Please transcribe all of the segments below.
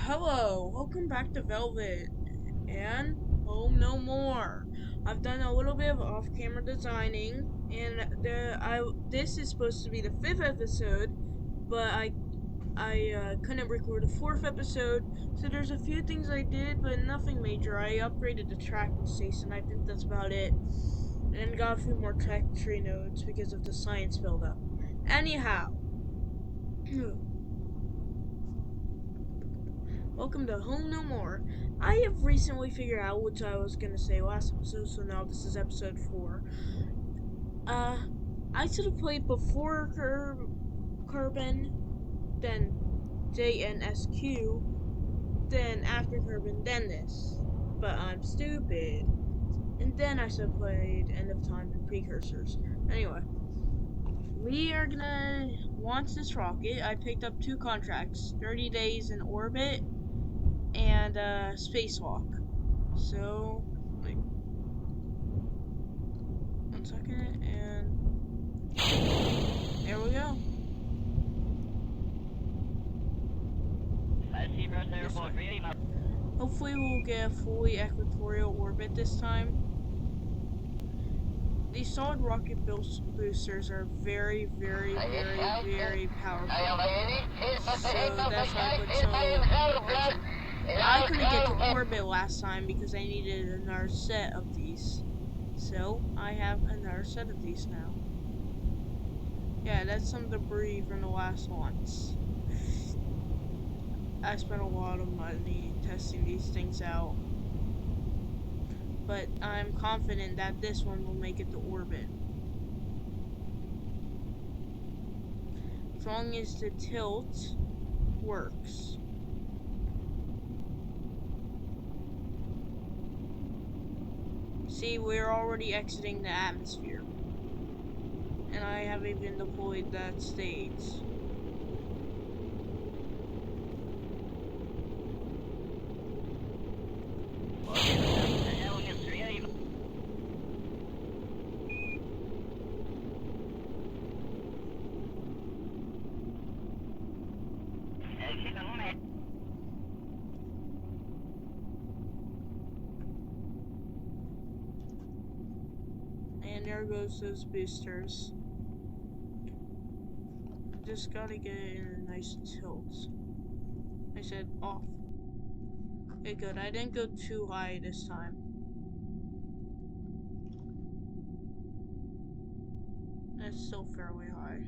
Hello, welcome back to Velvet and Home No More. I've done a little bit of off-camera designing, and this is supposed to be the fifth episode, but I couldn't record the fourth episode, so there's a few things I did, but nothing major. I upgraded the tracking station. I think that's about it, and got a few more track tree nodes because of the science buildup. Anyhow. Welcome to Home No More. I have recently figured out which I was gonna say last episode, so now this is episode 4. I should have played before Kerbin, then JNSQ, then after Kerbin, then this. But I'm stupid. And then I should have played End of Time and Precursors. Anyway, we are gonna launch this rocket. I picked up 2 contracts, 30 days in orbit and spacewalk. So, wait, 1 second, and there we go. Hopefully we'll get a fully equatorial orbit this time. These solid rocket boosters are very powerful. So that's why I put so much. I couldn't get to orbit last time because I needed another set of these. So I have another set of these now. Yeah, that's some debris from the last launch. I spent a lot of money testing these things out. But I'm confident that this one will make it to orbit. As long as the tilt works. See, we're already exiting the atmosphere. And I have even deployed that stage. And there goes those boosters. Just gotta get it in a nice tilt. I said off. Okay, good. I didn't go too high this time. That's still fairly high.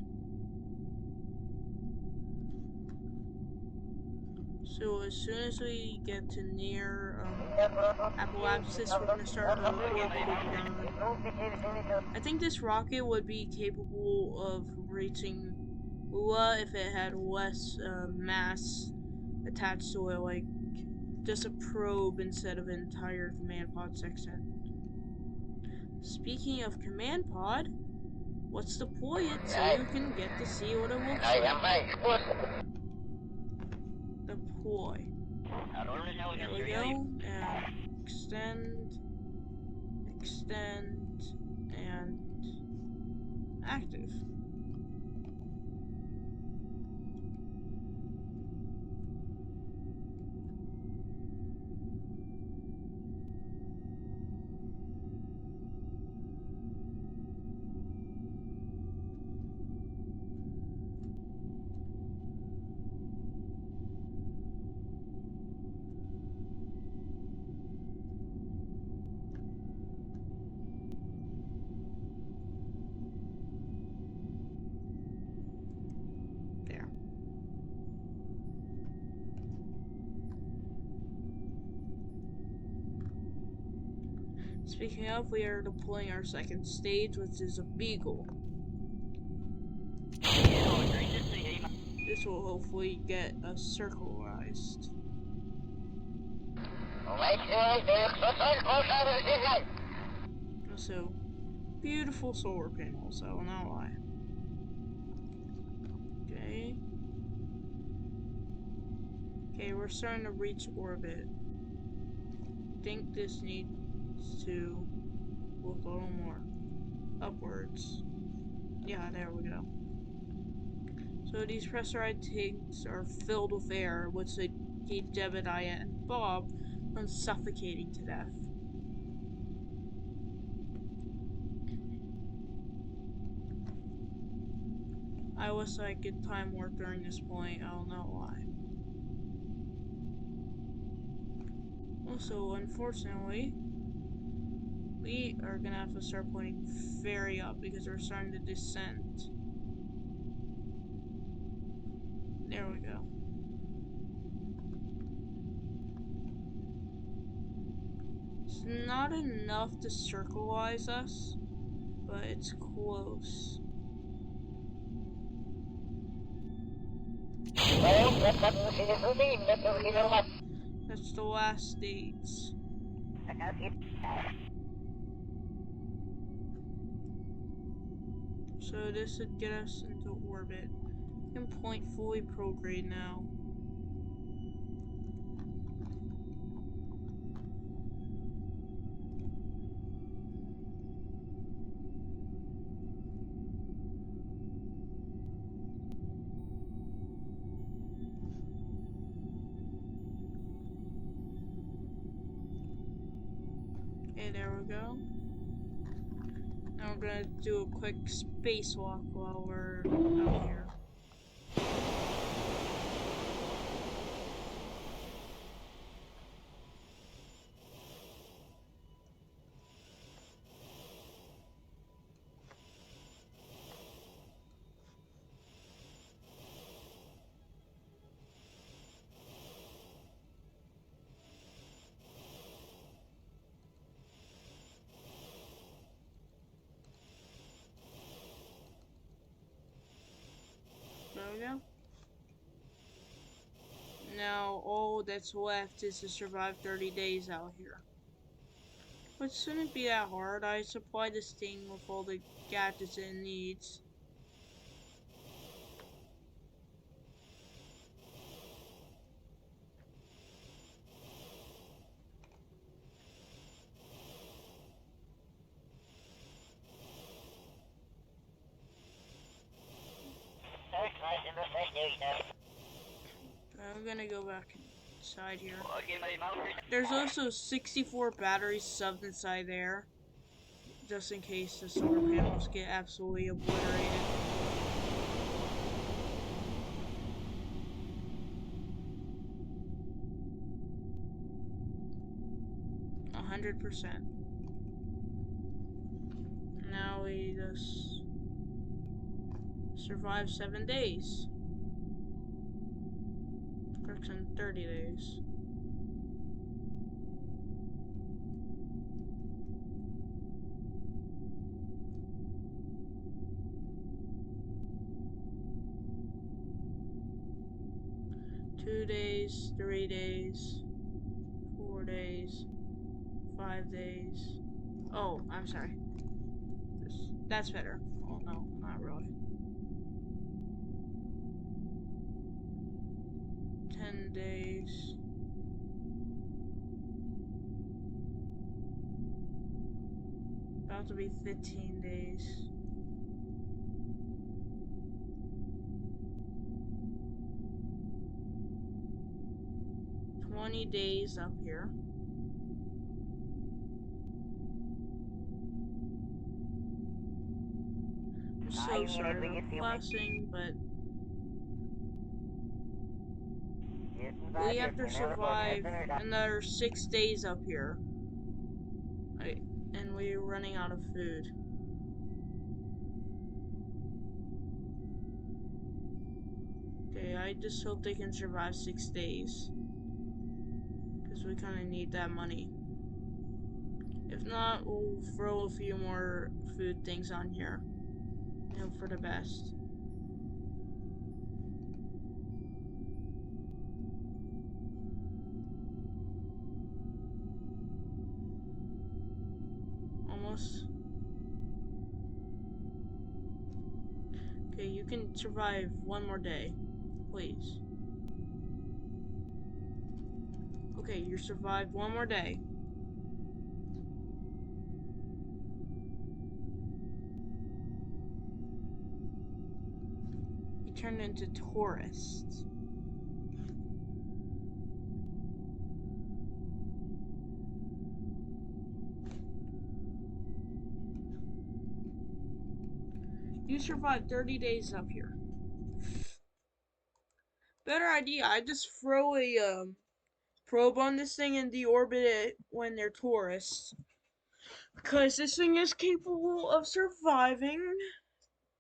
So as soon as we get to near Apoapsis, we're gonna start our orbital burn. I think this rocket would be capable of reaching Ua if it had less mass attached to it, like just a probe instead of an entire command pod section. Speaking of command pod, let's deploy it so you can get to see what it looks like. Deploy. There we go, and extend, and active. Speaking of, we are deploying our second stage, which is a Beagle. This will hopefully get us circularized. Also, beautiful solar panels, I will not lie. Okay, we're starting to reach orbit. I think this needs to look a little more upwards. Yeah, there we go. So these pressurized tanks are filled with air, which they keep Jebediah and Bob from suffocating to death. I wish I could time warp during this point, I don't know why. Also, unfortunately, we are gonna have to start pointing very up because we're starting to descend. There we go. It's not enough to circleize us, but it's close. That's the last states. So this would get us into orbit. We can point fully prograde now. Okay, there we go. Now we're gonna do a quick spacewalk while we're out here. There we go. Now all that's left is to survive 30 days out here. Which shouldn't be that hard. I supply this thing with all the gadgets it needs. I'm gonna go back inside here. There's also 64 batteries subbed inside there, just in case the solar panels get absolutely obliterated. 100%. Now we just survive 7 days. Works in 30 days. Two days, 3 days, 4 days, 5 days. Oh, I'm sorry. That's better. Oh no, not really. 10 days. About to be 15 days. $20 up here. I'm so sorry for flashing, but we have to survive another 6 days up here. And we're running out of food. Okay, I just hope they can survive 6 days. Because we kind of need that money. If not, we'll throw a few more food things on here. And hope for the best. Almost. Okay, you can survive one more day. Please. Okay, you survived one more day. You turned into tourists. we survived 30 days up here. Better idea, I just throw a probe on this thing and deorbit it when they're tourists. Because this thing is capable of surviving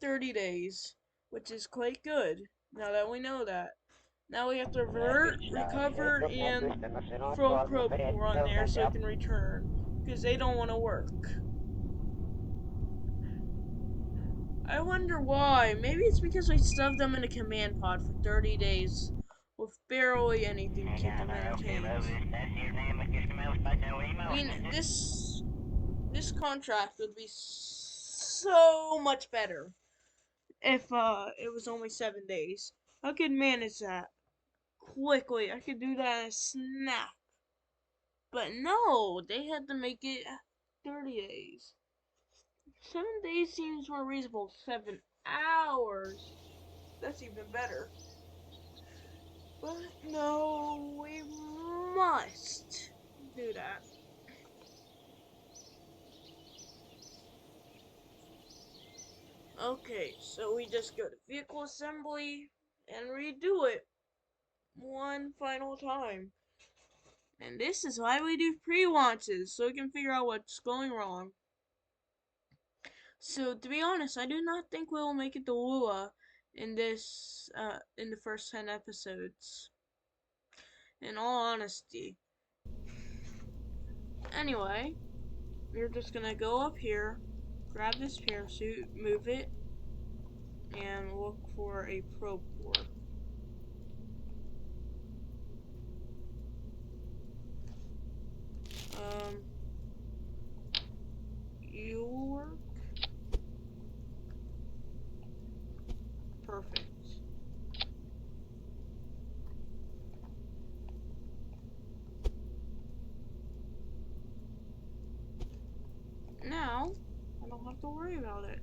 30 days, which is quite good, now that we know that. Now we have to recover and throw a probe core on there so it can return, because they don't want to work. I wonder why. Maybe it's because we stuffed them in a command pod for 30 days with barely anything to keep them entertained. I mean, this contract would be so much better if it was only 7 days. I could manage that quickly. I could do that in a snap. But no, they had to make it 30 days. 7 days seems more reasonable. 7 hours. That's even better. But no, we must do that. Okay, so we just go to vehicle assembly and redo it one final time. And this is why we do pre-launches, so we can figure out what's going wrong. So to be honest, I do not think we will make it to Lua in the first 10 episodes. In all honesty. Anyway, we're just gonna go up here, grab this parachute, move it, and look for a probe core. You'll work. Perfect. Now, I don't have to worry about it.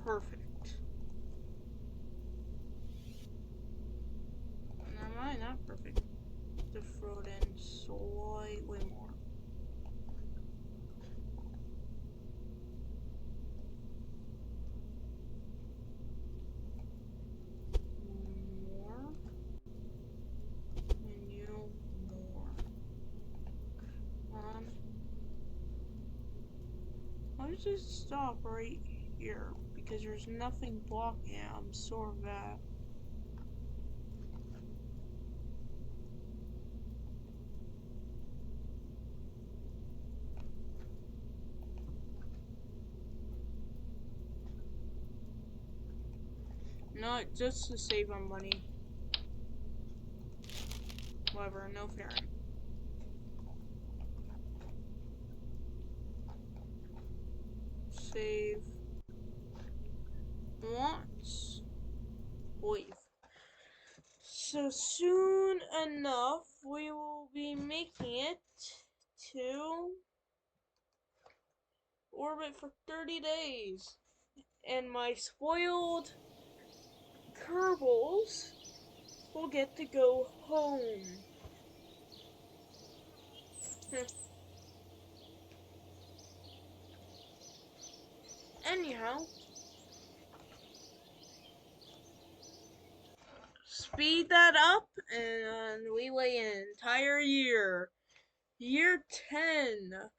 Perfect. Am I not perfect? To throw it in slightly more. More. And you more. Why does it stop right here? Because there's nothing blocking it. I'm sure of that. Not just to save on money. Whatever, no fairing. Save. Once. Leave. So soon enough, we will be making it to orbit for 30 days. And my spoiled Kerbals will get to go home. Anyhow, speed that up, and we wait an entire year. Year 10.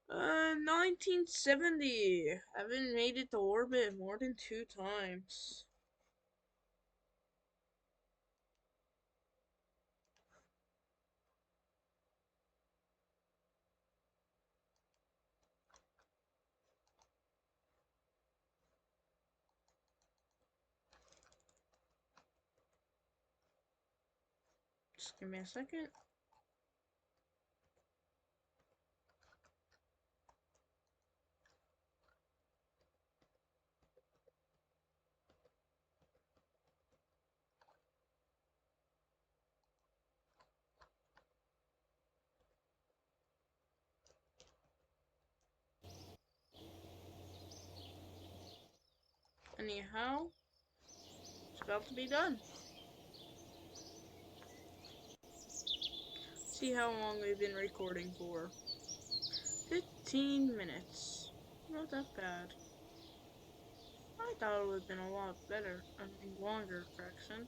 1970. Haven't made it to orbit more than 2 times. Just give me a second. Anyhow, it's about to be done. See how long we've been recording for. 15 minutes. Not that bad. I thought it would have been a lot better. I mean, longer, correction.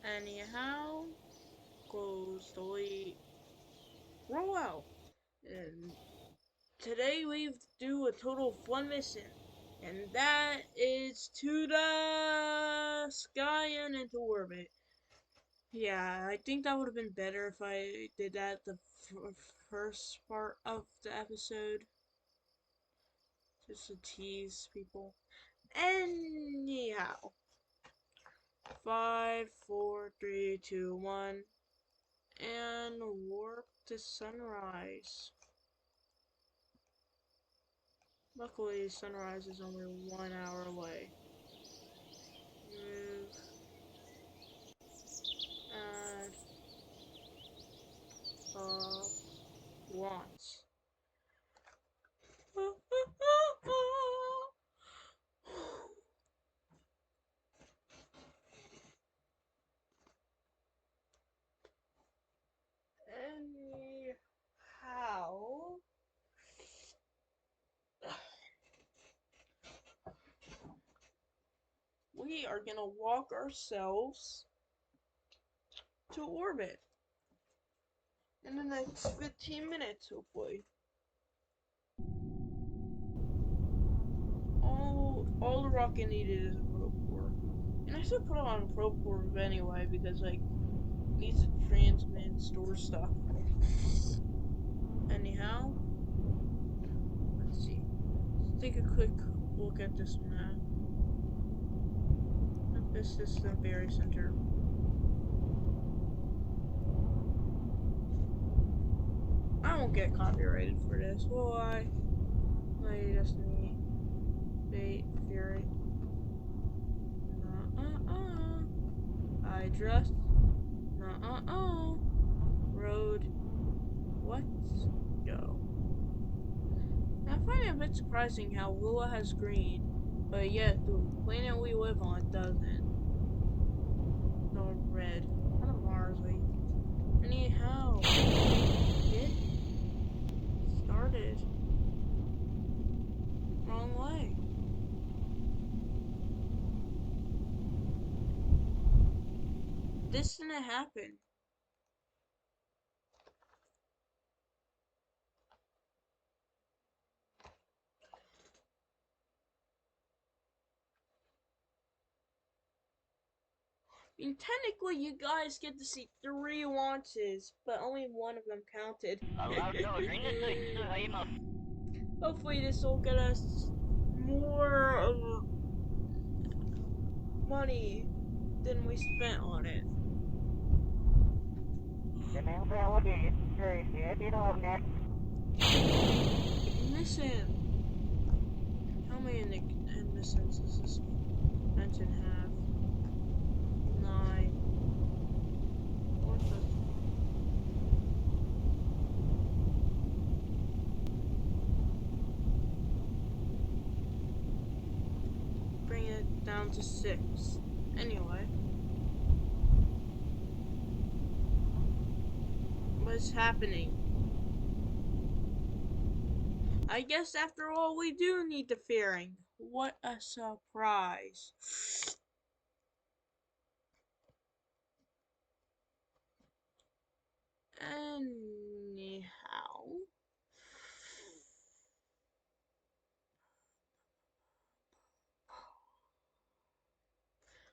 Anyhow, close, delete, roll out. And today we do a total of one mission. And that is to the sky and into orbit. Yeah, I think that would have been better if I did that the first part of the episode. Just to tease people. Anyhow. 5, 4, 3, 2, 1. And warp to sunrise. Luckily, sunrise is only 1 hour away. Move. Add. Once. Anyhow. We are gonna walk ourselves to orbit in the next 15 minutes, hopefully. All the rocket needed is a probe core. And I should put it on a probe core anyway, because, like, it needs to transmit and store stuff. Anyhow, let's see. Let's take a quick look at this map. This is the very center. I won't get copyrighted for this, will I? My Destiny. Fate. Fury. I just. Road. Let's go. I find it a bit surprising how Lua has green, but yet the planet we live on doesn't. No, red. Not a Mars, like. Anyhow. Get started. Wrong way. This didn't happen. I mean, technically, you guys get to see 3 launches, but only one of them counted. Hopefully, this will get us more money than we spent on it. Mission. How many missions does this engine have? 9. What the? Bring it down to 6. Anyway. What's happening? I guess after all we do need the fairing. What a surprise. Anyhow.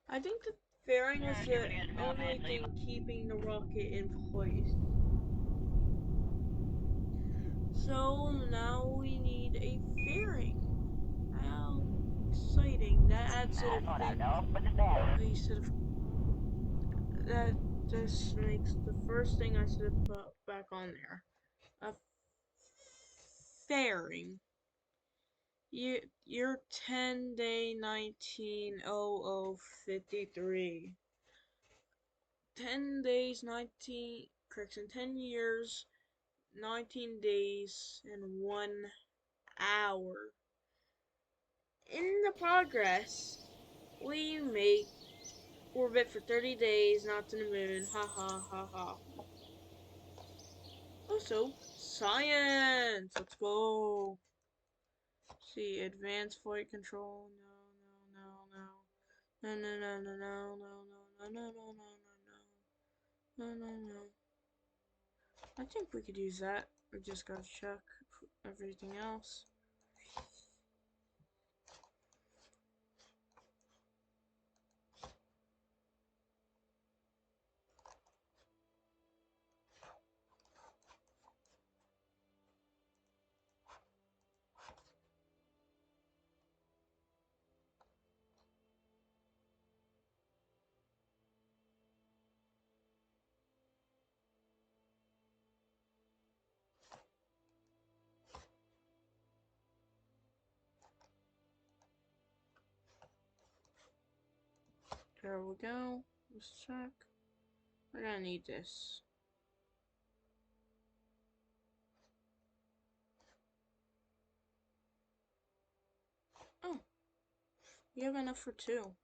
I think the fairing is the only thing keeping the rocket in place. So now we need a fairing. How exciting. That adds it a thing. That just makes the first thing I should have put back on there. A fairing. Year 10 day 190053. 10 days 10 years 19 days and 1 hour. In the progress, we make orbit for 30 days, not to the moon. Ha ha ha ha. Also, science! Let's go! See, advanced flight control. No, no, no, no, no, no, no, no, no, no, no, no, no, no, no, no. I think we could use that. We just gotta check everything else. There we go. Let's check. We're gonna need this. Oh, you have enough for 2.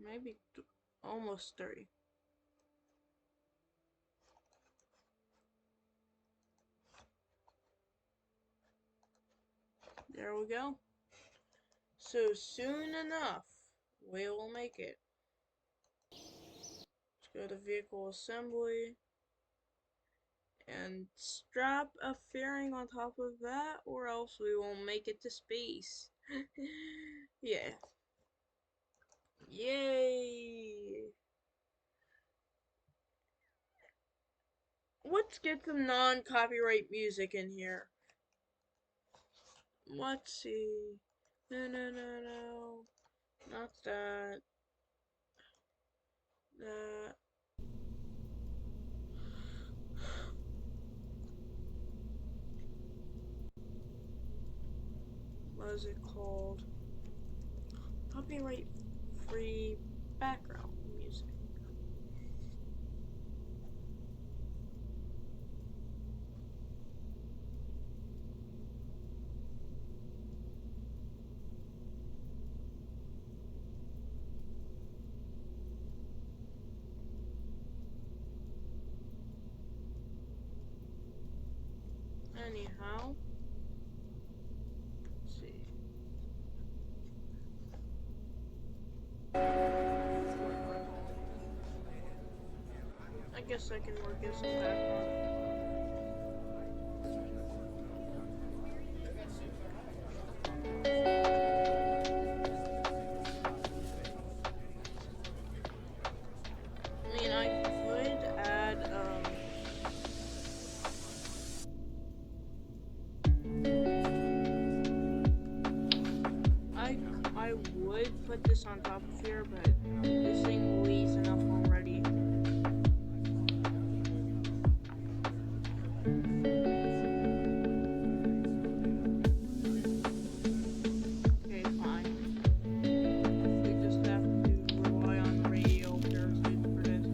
Maybe almost 3. There we go. So soon enough, we will make it. Let's go to vehicle assembly and strap a fairing on top of that, or else we won't make it to space. Yeah. Yay! Let's get some non-copyright music in here. Let's see. No, no, no, no. Not that. That. What is it called? Copyright free background music. Anyhow, let's see. I guess I can work as some background. I mean, I could add, I would put this on top of here, but this thing weighs enough already. Okay, fine. We just have to rely on the radio parachute for this.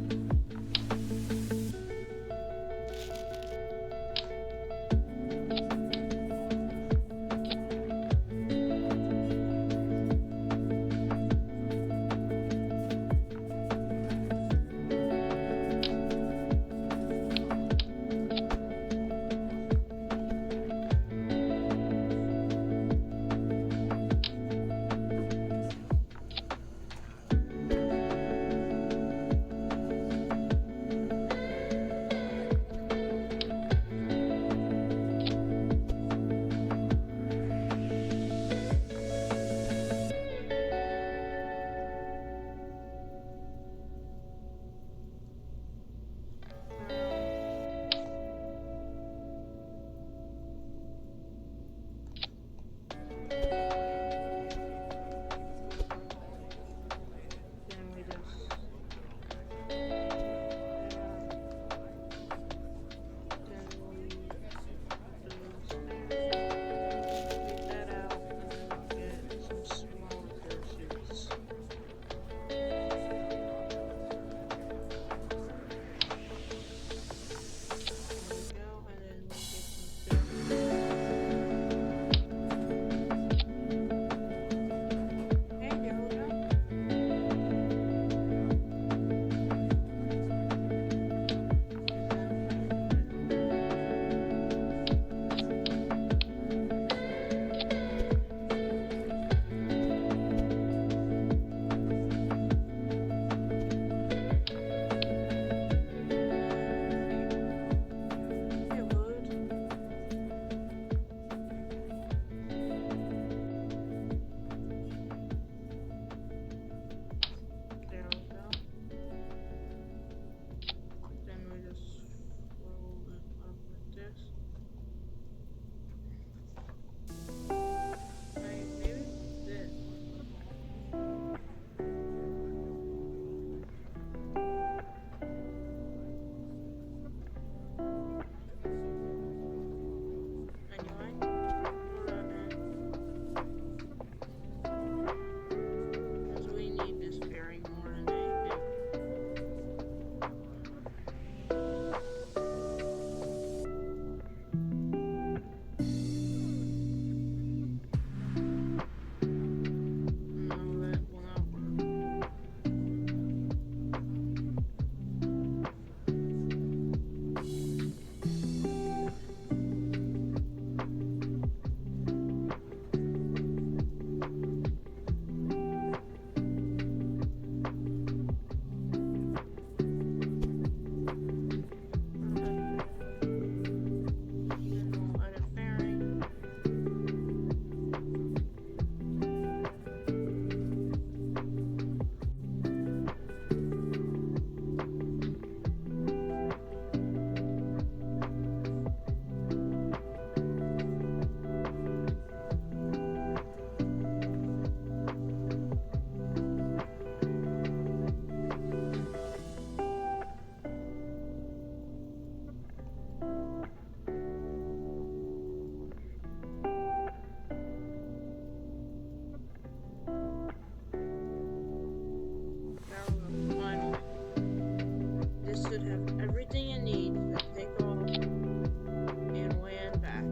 should have everything it needs to take off and land back.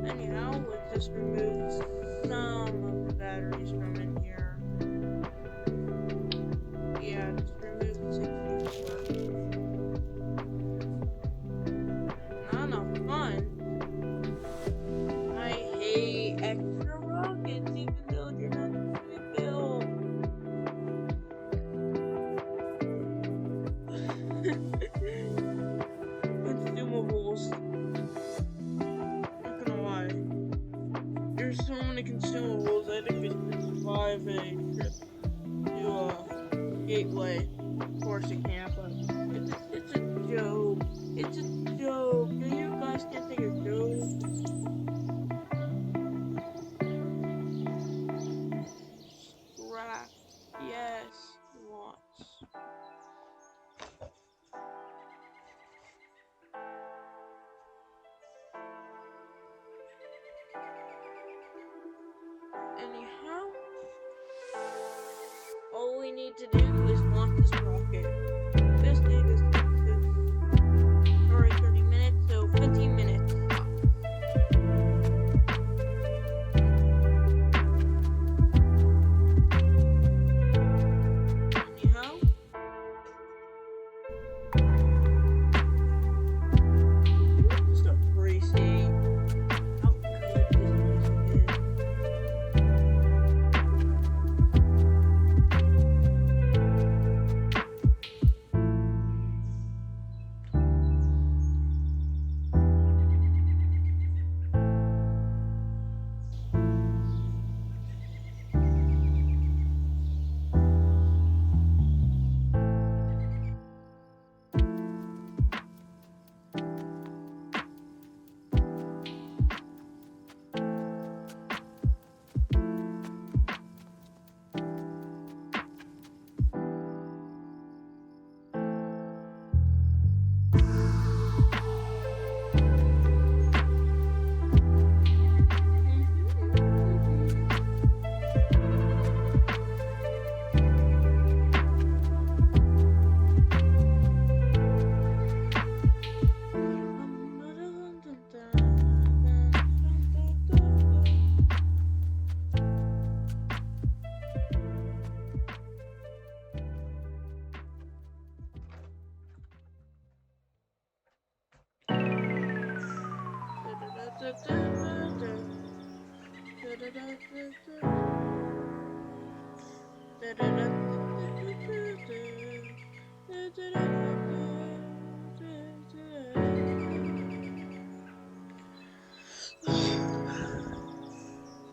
Anyhow, let's just remove some of the batteries from in here. Yeah, just remove the 64. Not enough fun. I hate extra rockets, even though they're not built. Consumables. Not gonna lie. There's so many consumables, I think it could survive a trip to Gateway. Of course it can't, but it's a joke. It's a joke. You guys can't take a joke. Scrap. Yes, lots. Anyhow, all we need to do is launch this rocket. This thing is already 30 minutes, so 15 minutes. Anyhow, just appreciate how good this music is.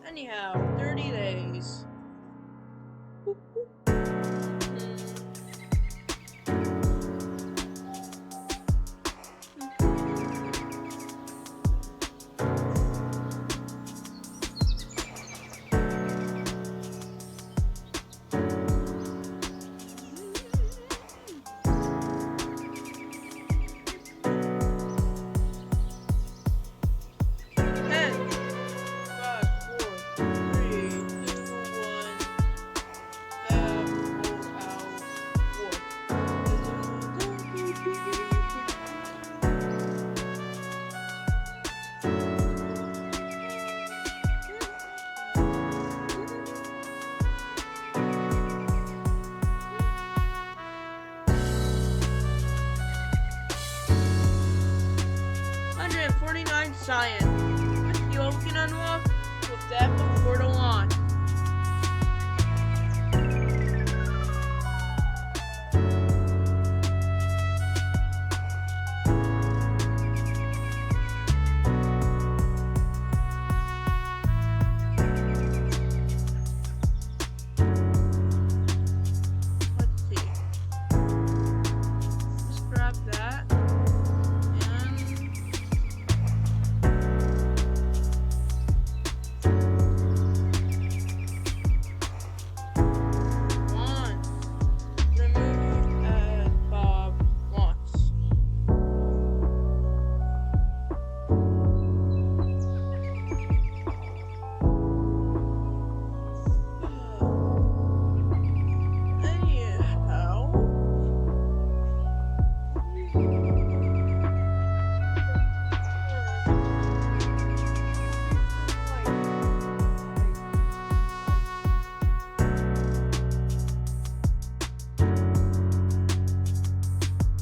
Anyhow, 30 days.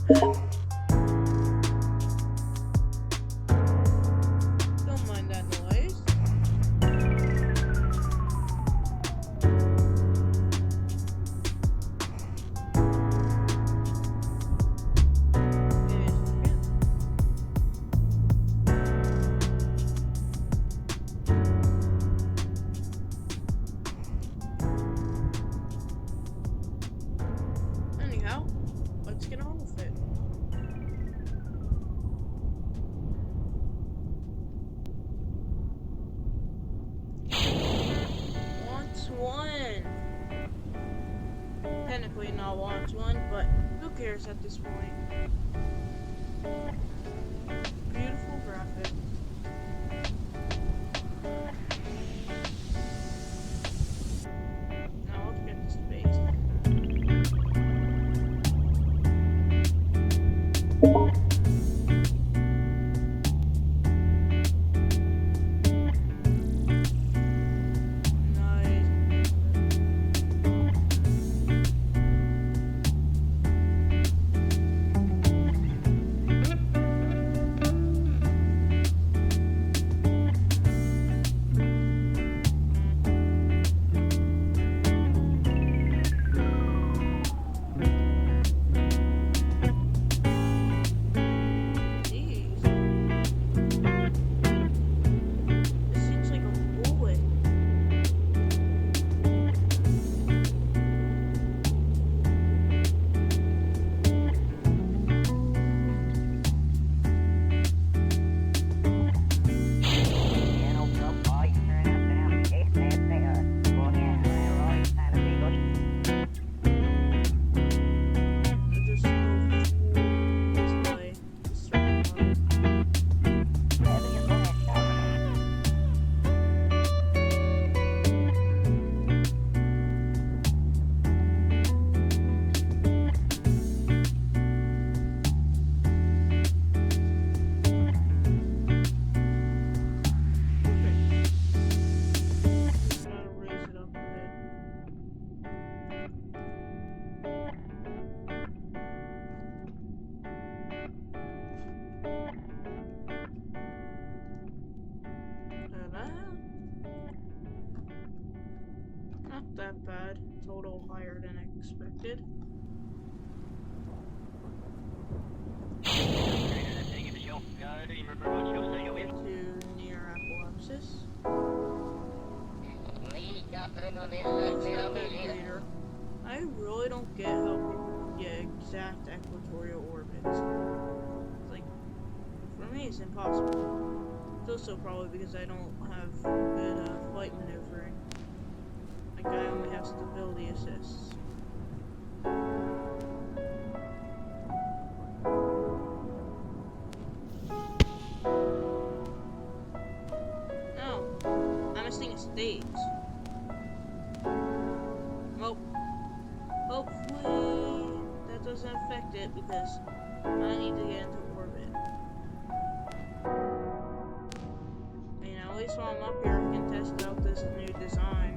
Don't mind that noise. Anyhow, let's get on with it. Wants one. Technically not wants one, but who cares at this point? Beautiful graphic. Now let's get to space. Not that bad. Total higher than expected. To near apoapsis. I really don't get how people get exact equatorial orbits. Like, for me it's impossible. It's also probably because I don't have good flight maneuvering. Like, I only have stability assists. No, I'm missing a stage. Well, hopefully that doesn't affect it because I need to get into orbit. And at least while I'm up here, I can test out this new design.